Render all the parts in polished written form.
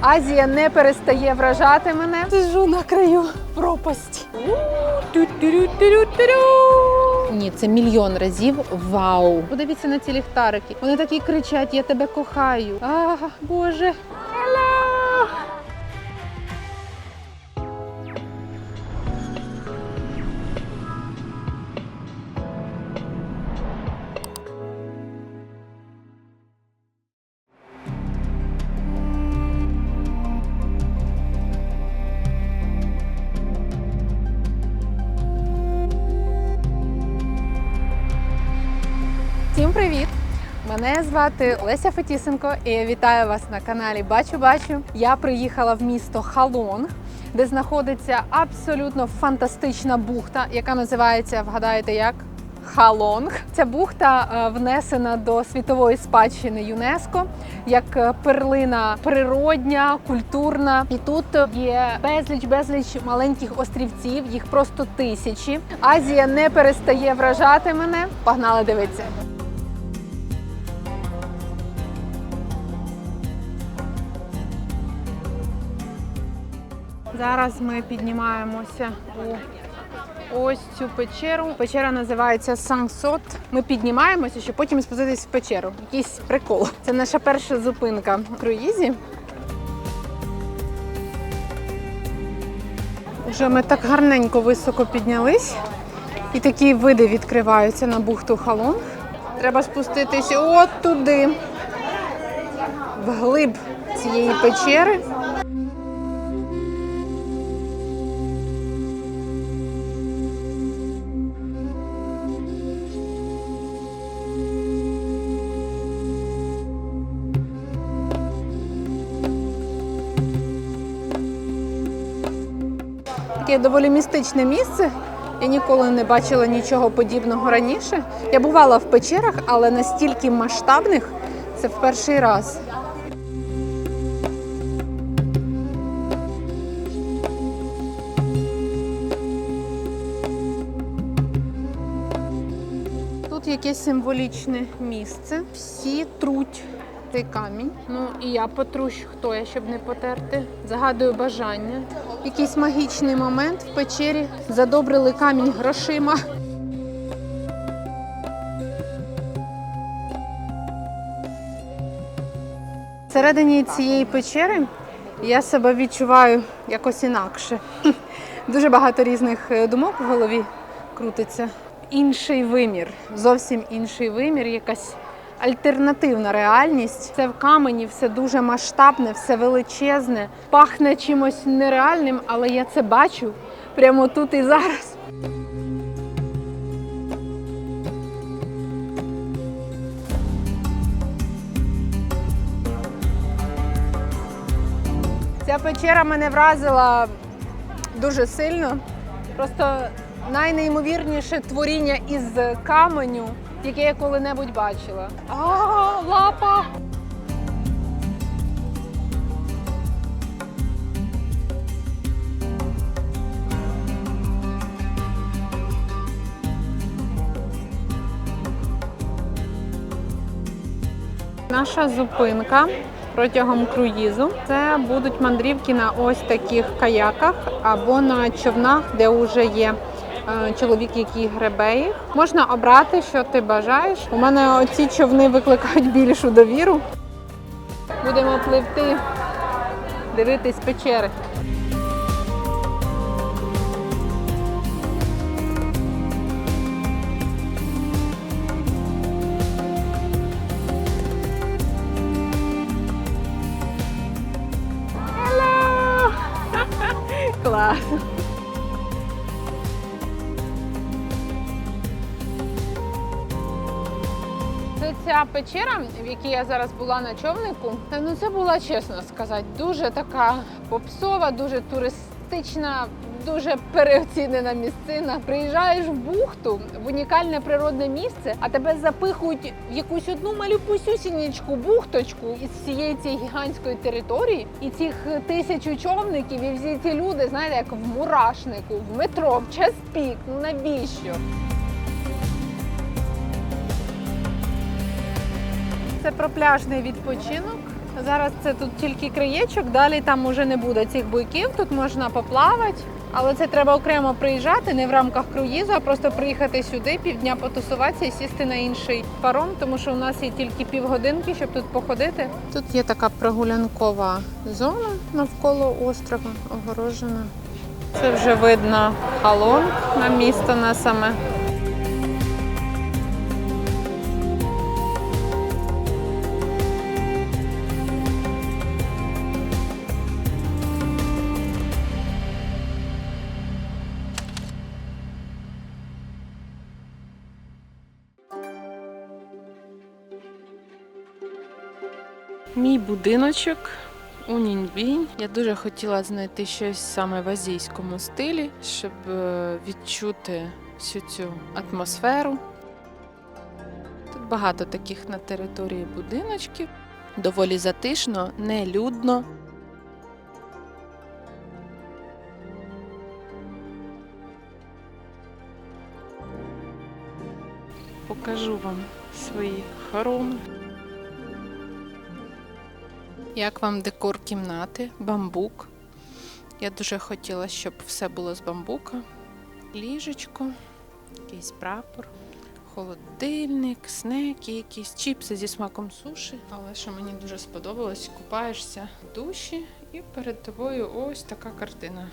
Азія не перестає вражати мене. Сижу на краю пропасті. Ні, це мільйон разів вау. Подивіться на ці ліхтарики. Вони такі кричать: я тебе кохаю. Боже. Hello! Всім привіт! Мене звати Леся Фетісенко і я вітаю вас на каналі Бачу-Бачу. Я приїхала в місто Халонг, де знаходиться абсолютно фантастична бухта, яка називається, вгадаєте як? Халонг. Ця бухта внесена до світової спадщини ЮНЕСКО як перлина природня, культурна. І тут є безліч маленьких острівців, їх просто тисячі. Азія не перестає вражати мене. Погнали дивитися. Зараз ми піднімаємося у ось цю печеру. Печера називається Сансот. Ми піднімаємося, щоб потім спуститись в печеру. Якийсь прикол. Це наша перша зупинка в круїзі. Вже ми так гарненько високо піднялись. І такі види відкриваються на бухту Халонг. Треба спуститися от туди, вглиб цієї печери. Таке доволі містичне місце. Я ніколи не бачила нічого подібного раніше. Я бувала в печерах, але настільки масштабних – це в перший раз. Тут якесь символічне місце. Всі труть цей камінь. Ну і я потрущ, хто я, щоб не потерти. Загадую бажання. Якийсь магічний момент в печері. Задобрили камінь грошима. Всередині цієї печери я себе відчуваю якось інакше. Дуже багато різних думок в голові крутиться. Інший вимір, зовсім інший вимір, якась альтернативна реальність. Це в камені, все дуже масштабне, все величезне. Пахне чимось нереальним, але я це бачу прямо тут і зараз. Ця печера мене вразила дуже сильно. Просто найнеймовірніше творіння із каменю, яке я коли-небудь бачила. Лапа! Наша зупинка протягом круїзу – це будуть мандрівки на ось таких каяках або на човнах, де вже є чоловік, який гребе їх. Можна обрати, що ти бажаєш. У мене оці човни викликають більшу довіру. Будемо пливти, дивитись печери. Hello! Клас! Ця печера, в якій я зараз була на човнику, ну це була, чесно сказати, дуже така попсова, дуже туристична, дуже переоцінена місцина. Приїжджаєш в бухту, в унікальне природне місце, а тебе запихують в якусь одну малюпусюсінечку бухточку із всієї цієї гігантської території. І цих 1000 човників, і всі ці люди, знаєте, як в мурашнику, в метро, в час пік. Ну навіщо? Це про пляжний відпочинок. Зараз це тут тільки краєчок, далі там уже не буде цих буйків, тут можна поплавати. Але це треба окремо приїжджати, не в рамках круїзу, а просто приїхати сюди, півдня потусуватися і сісти на інший паром, тому що у нас є тільки півгодинки, щоб тут походити. Тут є така прогулянкова зона навколо острова, огорожена. Це вже видно Халонг на місто на саме. Мій будиночок у Ніньбінь. Я дуже хотіла знайти щось саме в азійському стилі, щоб відчути всю цю атмосферу. Тут багато таких на території будиночків. Доволі затишно, нелюдно. Покажу вам свої хороми. Як вам декор кімнати? Бамбук. Я дуже хотіла, щоб все було з бамбука. Ліжечко, якийсь прапор, холодильник, снеки, якісь чіпси зі смаком суші. Але що мені дуже сподобалось, купаєшся в душі і перед тобою ось така картина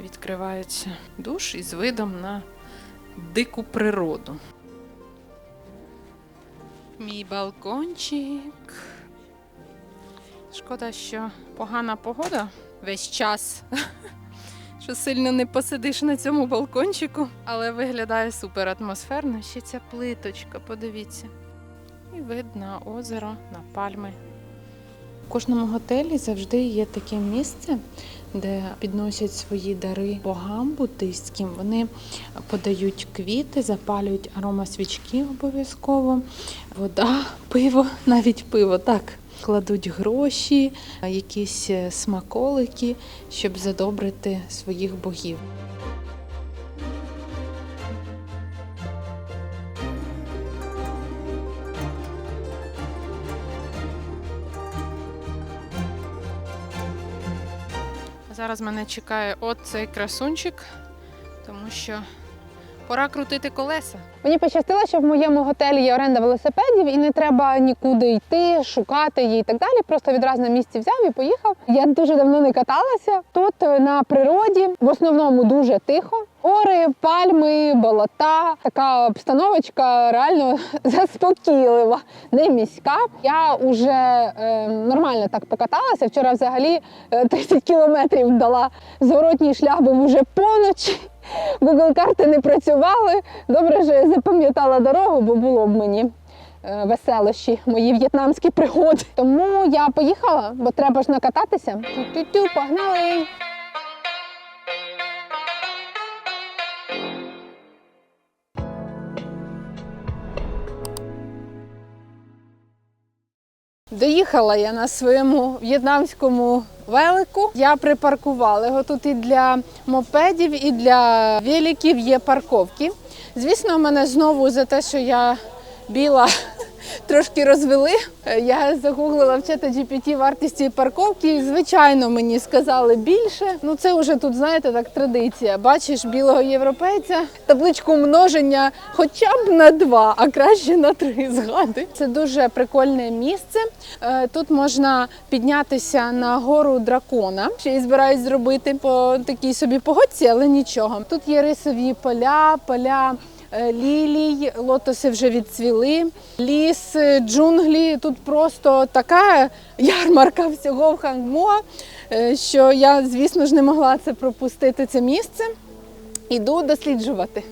відкривається. Душ із видом на дику природу. Мій балкончик. Шкода, що погана погода весь час, що сильно не посидиш на цьому балкончику, але виглядає супер атмосферно. Ще ця плиточка, подивіться. І вид на озеро, на пальми. У кожному готелі завжди є таке місце, де підносять свої дари богам буддистським. Вони подають квіти, запалюють аромасвічки обов'язково, вода, пиво, навіть пиво, так. Кладуть гроші, якісь смаколики, щоб задобрити своїх богів. Зараз мене чекає оцей красунчик, тому що пора крутити колеса. Мені пощастило, що в моєму готелі є оренда велосипедів і не треба нікуди йти, шукати її і так далі. Просто відразу на місці взяв і поїхав. Я дуже давно не каталася. Тут на природі, в основному дуже тихо. Гори, пальми, болота. Така обстановочка реально заспокійлива, не міська. Я вже нормально так покаталася. Вчора взагалі 30 кілометрів дала. Зворотній шлях був вже поночі. Google карти не працювали. Добре, що я запам'ятала дорогу, бо було б мені веселощі, мої в'єтнамські пригоди. Тому я поїхала, бо треба ж накататися. Тю-тю-тю, погнали! Доїхала я на своєму в'єтнамському велику. Я припаркувала його. Тут і для мопедів, і для великів є парковки. Звісно, мене знову за те, що я біла, трошки розвели. Я загуглила в ChatGPT вартість цієї парковки. Звичайно, мені сказали більше. Ну це вже тут, знаєте, так традиція. Бачиш білого європейця, табличку множення хоча б на 2, а краще на 3 згади. Це дуже прикольне місце. Тут можна піднятися на гору дракона. Ще й збираюсь зробити по такій собі погодці, але нічого. Тут є рисові поля лілій, лотоси вже відцвіли, ліс, джунглі. Тут просто така ярмарка всього в Хангмоа, що я, звісно ж, не могла це пропустити, це місце. Іду досліджувати.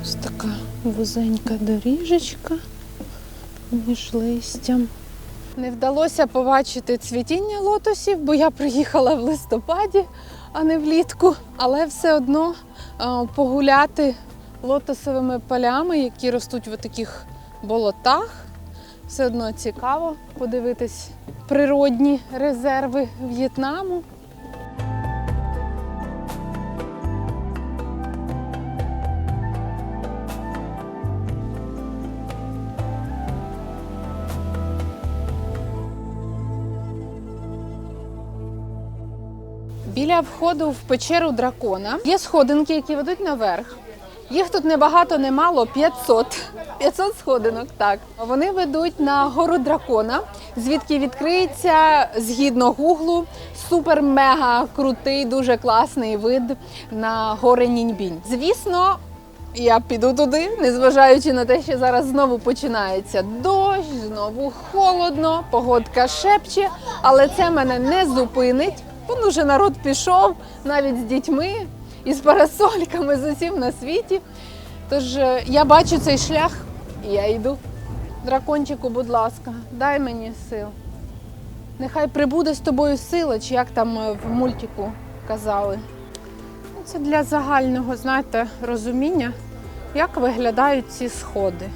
Ось така вузенька доріжечка між листям. Не вдалося побачити цвітіння лотосів, бо я приїхала в листопаді, а не влітку. Але все одно погуляти лотосовими полями, які ростуть в таких болотах, все одно цікаво подивитись природні резерви В'єтнаму. Біля входу в печеру дракона є сходинки, які ведуть наверх. Їх тут не багато, не мало, 500. 500 сходинок, так. Вони ведуть на гору дракона, звідки відкриється, згідно гуглу, супер-мега крутий, дуже класний вид на гори Ніньбінь. Звісно, я піду туди, незважаючи на те, що зараз знову починається дощ, знову холодно, погодка шепче, але це мене не зупинить. Вон уже народ пішов, навіть з дітьми, із парасольками, з усім на світі. Тож я бачу цей шлях і я йду. Дракончику, будь ласка, дай мені сил. Нехай прибуде з тобою сила, чи як там в мультику казали. Це для загального, знаєте, розуміння, як виглядають ці сходи.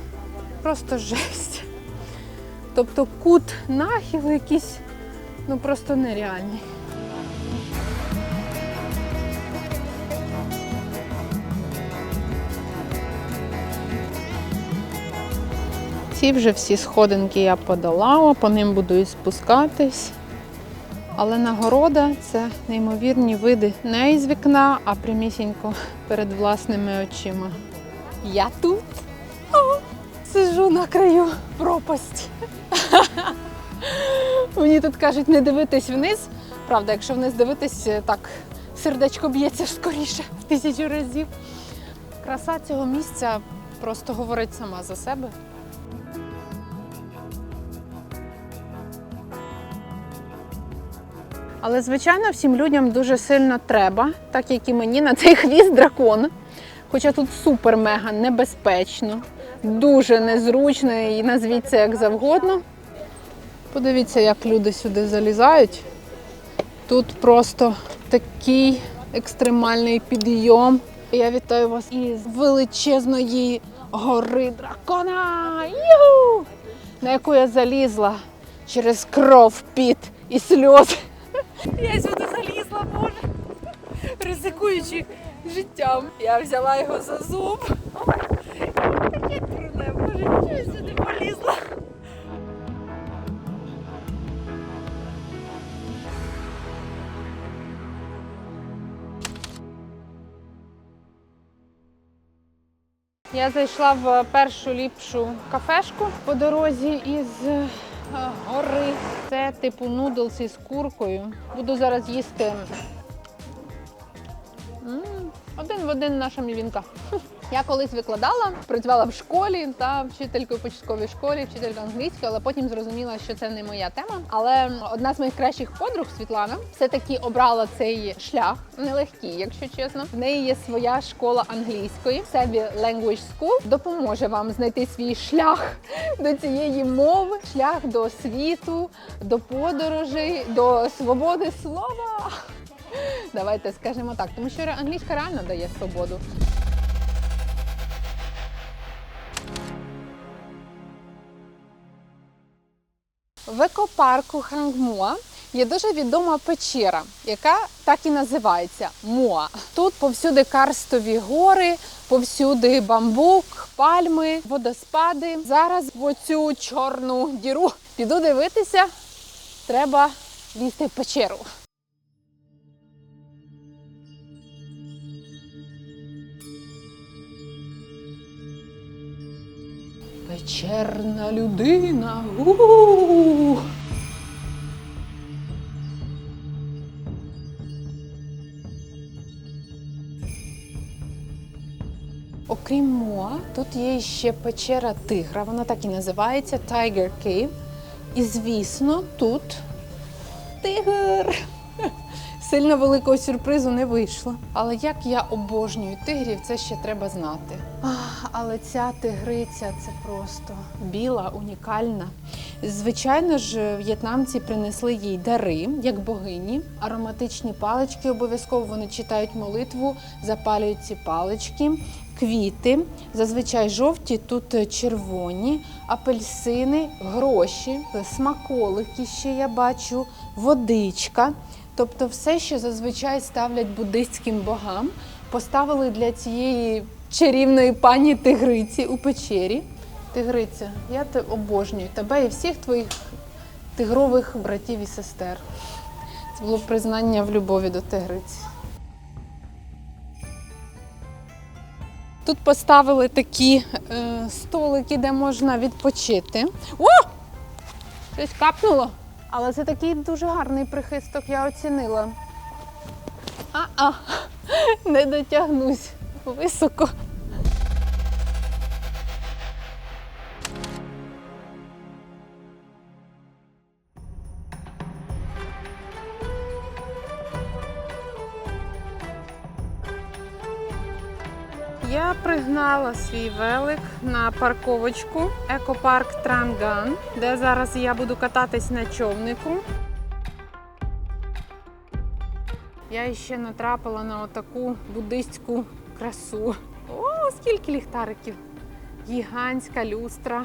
Просто жесть. Тобто кут нахилу якийсь, ну просто нереальний. Ці вже всі сходинки я подолала, по ним буду і спускатись. Але нагорода – це неймовірні види не із вікна, а прямісінько перед власними очима. Я тут сиджу на краю пропасті. Мені тут кажуть не дивитись вниз. Правда, якщо вниз дивитись, так сердечко б'ється скоріше в 1000 разів. Краса цього місця просто говорить сама за себе. Але, звичайно, всім людям дуже сильно треба, так як і мені, на цей хвіст дракона. Хоча тут супер-мега небезпечно, дуже незручно і назвіть це як завгодно. Подивіться, як люди сюди залізають. Тут просто такий екстремальний підйом. Я вітаю вас із величезної гори дракона, Юху! На яку я залізла через кров, піт і сльози. Я сюди залізла, Боже, ризикуючи життям. Я взяла його за зуб. Таке трудне, Боже, чого я сюди полізла? Я зайшла в першу ліпшу кафешку по дорозі із гори. Це типу нудлс із куркою. Буду зараз їсти один в один наша мівінка. Я колись викладала, працювала в школі, вчителькою в початковій школі, вчителькою англійської, але потім зрозуміла, що це не моя тема. Але одна з моїх кращих подруг, Світлана, все-таки обрала цей шлях, нелегкий, якщо чесно. В неї є своя школа англійської, Savvy Language School, допоможе вам знайти свій шлях до цієї мови, шлях до світу, до подорожей, до свободи слова. Давайте скажемо так, тому що англійська реально дає свободу. В екопарку Хангмоа є дуже відома печера, яка так і називається – Моа. Тут повсюди карстові гори, повсюди бамбук, пальми, водоспади. Зараз в оцю чорну діру піду дивитися, треба лізти в печеру. Печерна людина. У-у-у! Окрім Моа, тут є ще печера тигра, вона так і називається – Tiger Cave. І, звісно, тут тигр. Сильно великого сюрпризу не вийшло. Але як я обожнюю тигрів, це ще треба знати. Але ця тигриця – це просто біла, унікальна. Звичайно ж, в'єтнамці принесли їй дари, як богині. Ароматичні палички обов'язково, вони читають молитву, запалюють ці палички. Квіти, зазвичай жовті, тут червоні, апельсини, гроші, смаколики ще я бачу, водичка. Тобто все, що зазвичай ставлять буддистським богам, поставили для цієї чарівної пані тигриці у печері. Тигриця, я обожнюю тебе і всіх твоїх тигрових братів і сестер. Це було признання в любові до тигриці. Тут поставили такі столики, де можна відпочити. О! Щось капнуло. Але це такий дуже гарний прихисток, я оцінила. Не дотягнусь високо. Я пригнала свій велик на парковочку екопарк Транган, де зараз я буду кататись на човнику. Я ще натрапила на отаку буддистську красу. О, скільки ліхтариків! Гігантська люстра.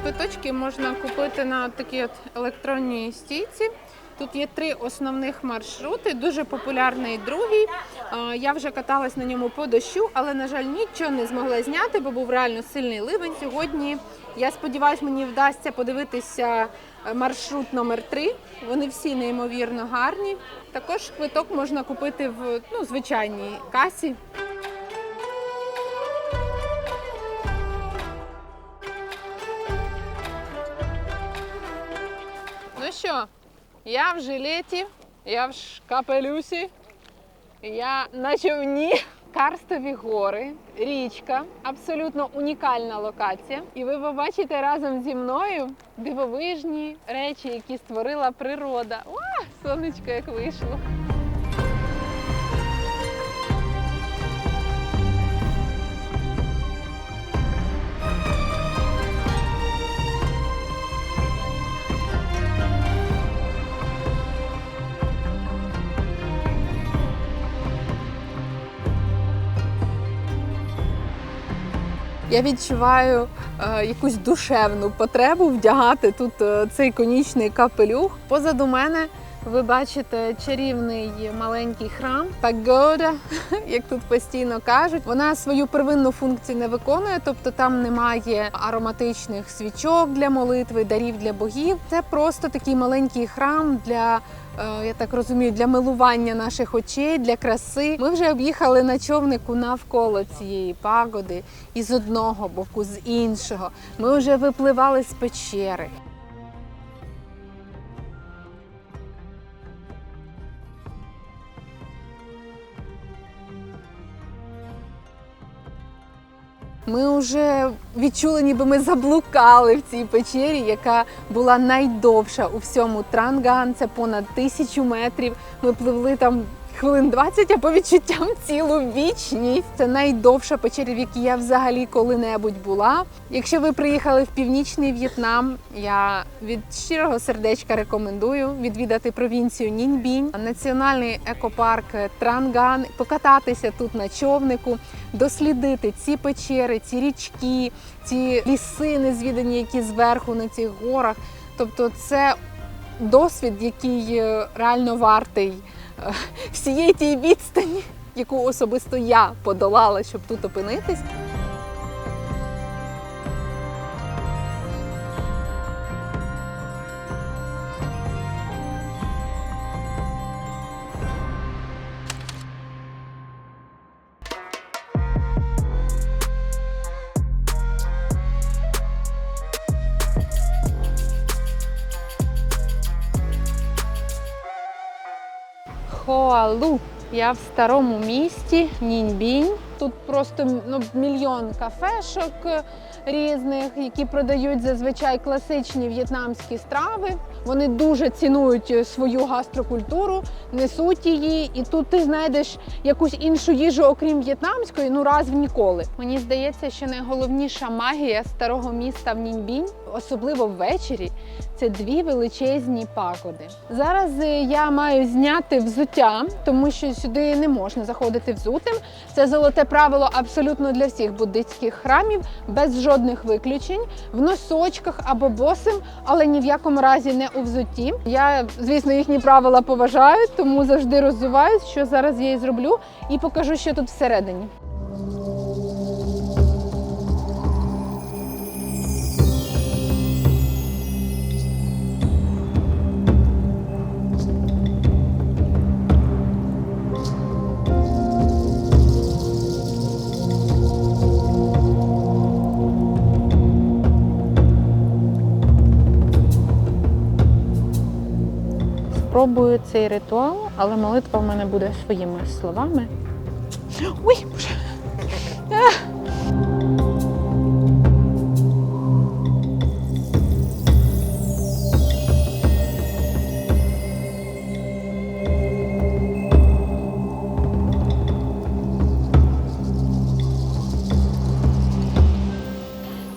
Квиточки можна купити на такій от електронній стійці. Тут є 3 основних маршрути, дуже популярний другий. Я вже каталась на ньому по дощу, але, на жаль, нічого не змогла зняти, бо був реально сильний ливень сьогодні. Я сподіваюся, мені вдасться подивитися маршрут номер 3. Вони всі неймовірно гарні. Також квиток можна купити в звичайній касі. Ну що, я в жилеті, я в капелюсі, я на човні. Карстові гори, річка, абсолютно унікальна локація. І ви побачите разом зі мною дивовижні речі, які створила природа. О, сонечко як вийшло. Я відчуваю якусь душевну потребу вдягати тут цей конічний капелюх. Позаду мене ви бачите чарівний маленький храм, пагода, як тут постійно кажуть. Вона свою первинну функцію не виконує, тобто там немає ароматичних свічок для молитви, дарів для богів. Це просто такий маленький храм для, я так розумію, для милування наших очей, для краси. Ми вже об'їхали на човнику навколо цієї пагоди і з одного боку, з іншого. Ми вже випливали з печери. Ми вже відчули, ніби ми заблукали в цій печері, яка була найдовша у всьому Транган. Це понад 1000 метрів. Ми пливли там хвилин 20, а по відчуттям цілу вічність. Це найдовша печера, в якій я взагалі коли-небудь була. Якщо ви приїхали в Північний В'єтнам, я від щирого сердечка рекомендую відвідати провінцію Нінь Бінь, національний екопарк Транган, покататися тут на човнику, дослідити ці печери, ці річки, ці ліси незвідані, які зверху на цих горах. Тобто це досвід, який реально вартий всієї тієї відстані, яку особисто я подолала, щоб тут опинитись. Хоалу. Я в старому місті Нінь Бінь. Тут просто мільйон кафешок, різних, які продають зазвичай класичні в'єтнамські страви. Вони дуже цінують свою гастрокультуру, несуть її, і тут ти знайдеш якусь іншу їжу, окрім в'єтнамської, раз в ніколи. Мені здається, що найголовніша магія старого міста в Ніньбінь, особливо ввечері, це дві величезні пагоди. Зараз я маю зняти взуття, тому що сюди не можна заходити взутим. Це золоте правило абсолютно для всіх буддистських храмів, без жодних виключень, в носочках або босим, але ні в якому разі не у взутті. Я, звісно, їхні правила поважаю, тому завжди роззуваюсь, що зараз я і зроблю, і покажу, що тут всередині. Спробую цей ритуал, але молитва в мене буде своїми словами. Ой, Боже!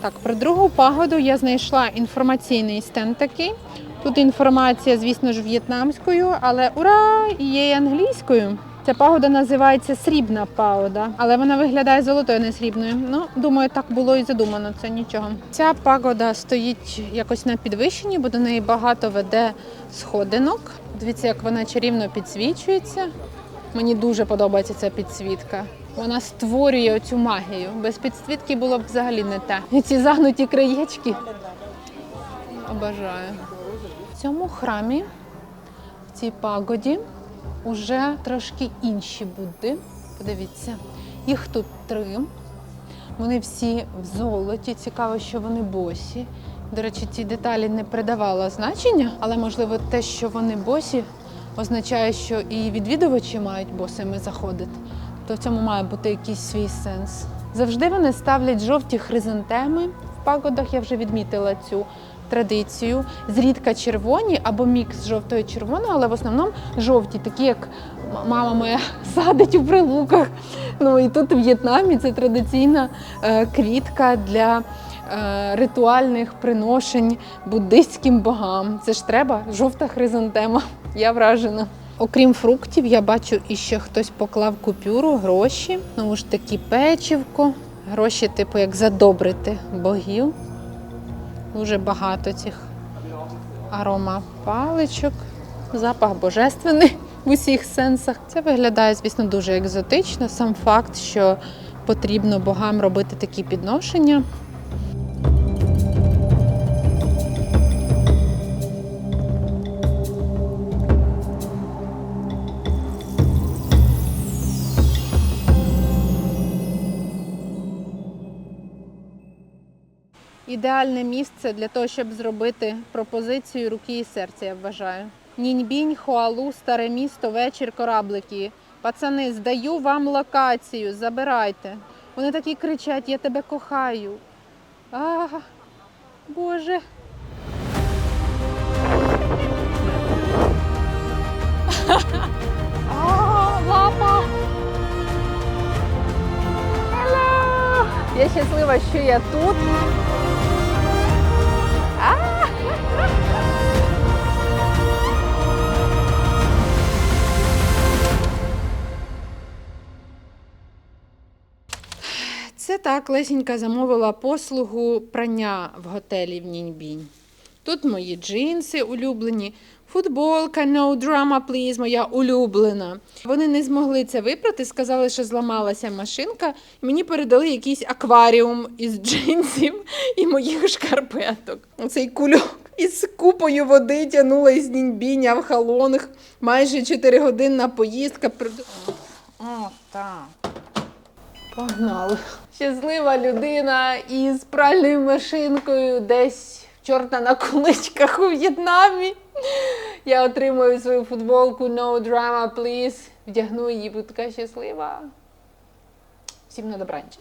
Так, про другу пагоду я знайшла інформаційний стенд такий. Тут інформація, звісно ж, в'єтнамською, але ура! Є і англійською. Ця пагода називається Срібна пагода, але вона виглядає золотою, не срібною. Думаю, так було і задумано, це нічого. Ця пагода стоїть якось на підвищенні, бо до неї багато веде сходинок. Дивіться, як вона чарівно підсвічується. Мені дуже подобається ця підсвітка. Вона створює оцю магію. Без підсвітки було б взагалі не те. І ці загнуті краєчки. Обожаю. В цьому храмі, в цій пагоді, уже трошки інші Будди. Подивіться, їх тут 3. Вони всі в золоті. Цікаво, що вони босі. До речі, ці деталі не придавала значення, але, можливо, те, що вони босі, означає, що і відвідувачі мають босими заходити. То в цьому має бути якийсь свій сенс. Завжди вони ставлять жовті хризантеми. В пагодах я вже відмітила цю традицію. Зрідка червоні або мікс жовтого і червоного, але в основному жовті, такі, як мама моя садить у прилуках. І тут в В'єтнамі це традиційна квітка для ритуальних приношень буддистським богам. Це ж треба, жовта хризантема. Я вражена. Окрім фруктів, я бачу, іще хтось поклав купюру, гроші. Знову ж таки, печивко. Гроші, типу, як задобрити богів. Дуже багато цих аромапаличок. Запах божественний в усіх сенсах. Це виглядає, звісно, дуже екзотично. Сам факт, що потрібно богам робити такі підношення. Ідеальне місце для того, щоб зробити пропозицію руки і серця, я вважаю. Ніньбінь, Хуалу, старе місто, вечір, кораблики. Пацани, здаю вам локацію, забирайте. Вони такі кричать: я тебе кохаю. Боже. Лапа. Hello. Я щаслива, що я тут. Це так, Лесінька замовила послугу прання в готелі в Ніньбінь. Тут мої джинси улюблені, футболка No Drama Please, моя улюблена. Вони не змогли це випрати, сказали, що зламалася машинка, і мені передали якийсь акваріум із джинсів і моїх шкарпеток. Оцей кульок із купою води тягнула із Ніньбіня в Халонг. Майже 4-годинна поїздка. Так. Погнали. Щаслива людина із пральною машинкою десь чорта на куличках у В'єтнамі. Я отримую свою футболку No Drama Please. Вдягну її, буду така щаслива. Всім на добраніч.